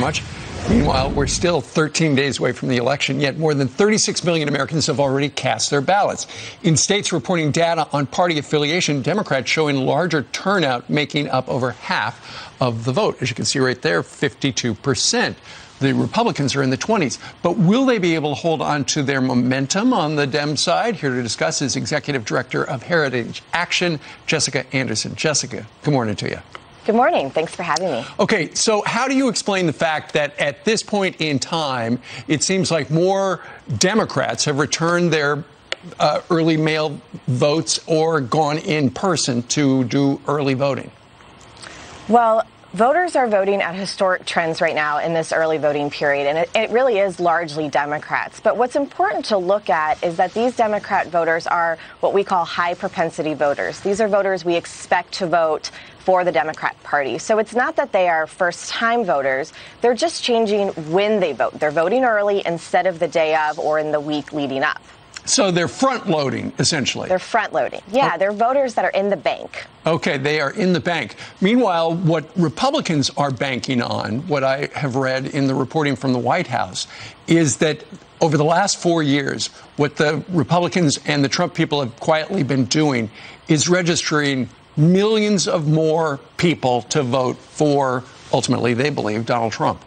much. Meanwhile, we're still 13 days away from the election, yet more than 36 million Americans have already cast their ballots. In states reporting data on party affiliation, Democrats showing larger turnout, making up over half of the vote. As you can see right there, 52%. The Republicans are in the 20s. But will they be able to hold on to their momentum on the Dem side? Here to discuss is Executive Director of Heritage Action, Jessica Anderson. Jessica, good morning to you. Good morning. Thanks for having me. Okay, so how do you explain the fact that at this point in time, it seems like more Democrats have returned their early mail votes or gone in person to do early voting? Well, voters are voting at historic trends right now in this early voting period, and it really is largely Democrats. But what's important to look at is that these Democrat voters are what we call high propensity voters. These are voters we expect to vote for the Democrat Party. So it's not that they are first-time voters. They're just changing when they vote. They're voting early instead of the day of or in the week leading up. So they're front-loading, essentially. They're front-loading. Yeah, they're voters that are in the bank. Okay, they are in the bank. Meanwhile, what Republicans are banking on, what I have read in the reporting from the White House, is that over the last 4 years, what the Republicans and the Trump people have quietly been doing is registering millions of more people to vote for, ultimately, they believe, Donald Trump.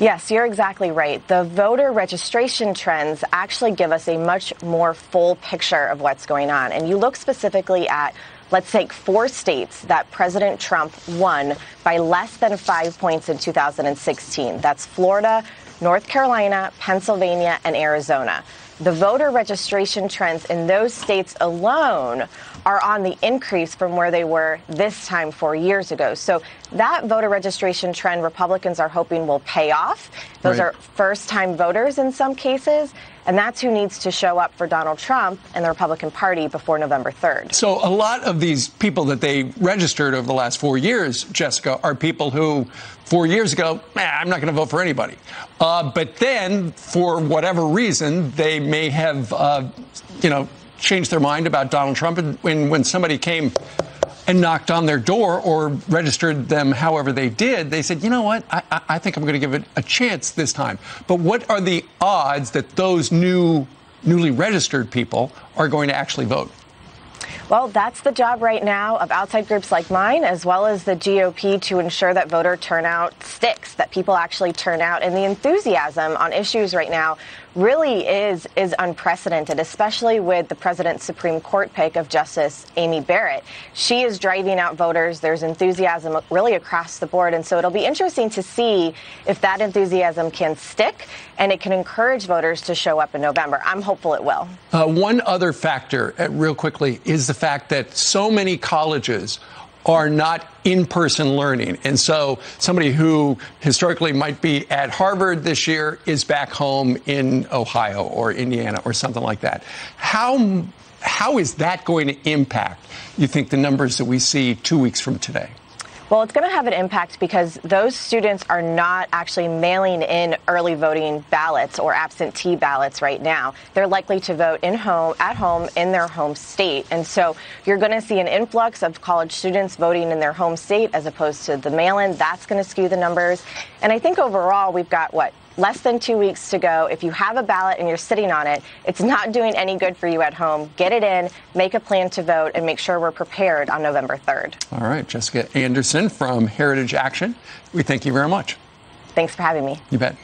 Yes, you're exactly right. The voter registration trends actually give us a much more full picture of what's going on. And you look specifically at, let's take 4 states that President Trump won by less than 5 points in 2016. That's Florida, North Carolina, Pennsylvania, and Arizona. The voter registration trends in those states alone are on the increase from where they were this time 4 years ago. So that voter registration trend, Republicans are hoping will pay off. Those are first-time voters in some cases, and that's who needs to show up for Donald Trump and the Republican Party before November 3rd. So a lot of these people that they registered over the last 4 years, Jessica, are people who 4 years ago, I'm not going to vote for anybody. But then, for whatever reason, they may have, changed their mind about Donald Trump. And when somebody came and knocked on their door or registered them however they did, they said, you know what, I think I'm going to give it a chance this time. But what are the odds that those newly registered people are going to actually vote? Well, that's the job right now of outside groups like mine, as well as the GOP, to ensure that voter turnout sticks, that people actually turn out. And the enthusiasm on issues right now really is unprecedented, especially with the president's Supreme Court pick of Justice Amy Barrett. She is driving out voters. There's enthusiasm really across the board. And so it'll be interesting to see if that enthusiasm can stick and it can encourage voters to show up in November. I'm hopeful it will. One other factor, real quickly, is the fact that so many colleges are not in-person learning. And so somebody who historically might be at Harvard this year is back home in Ohio or Indiana or something like that. How is that going to impact, you think, the numbers that we see 2 weeks from today? Well, it's going to have an impact because those students are not actually mailing in early voting ballots or absentee ballots right now. They're likely to vote at home in their home state. And so you're going to see an influx of college students voting in their home state as opposed to the mail-in. That's going to skew the numbers. And I think overall we've got, less than 2 weeks to go. If you have a ballot and you're sitting on it, it's not doing any good for you at home. Get it in, make a plan to vote, and make sure we're prepared on November 3rd. All right, Jessica Anderson from Heritage Action, we thank you very much. Thanks for having me. You bet.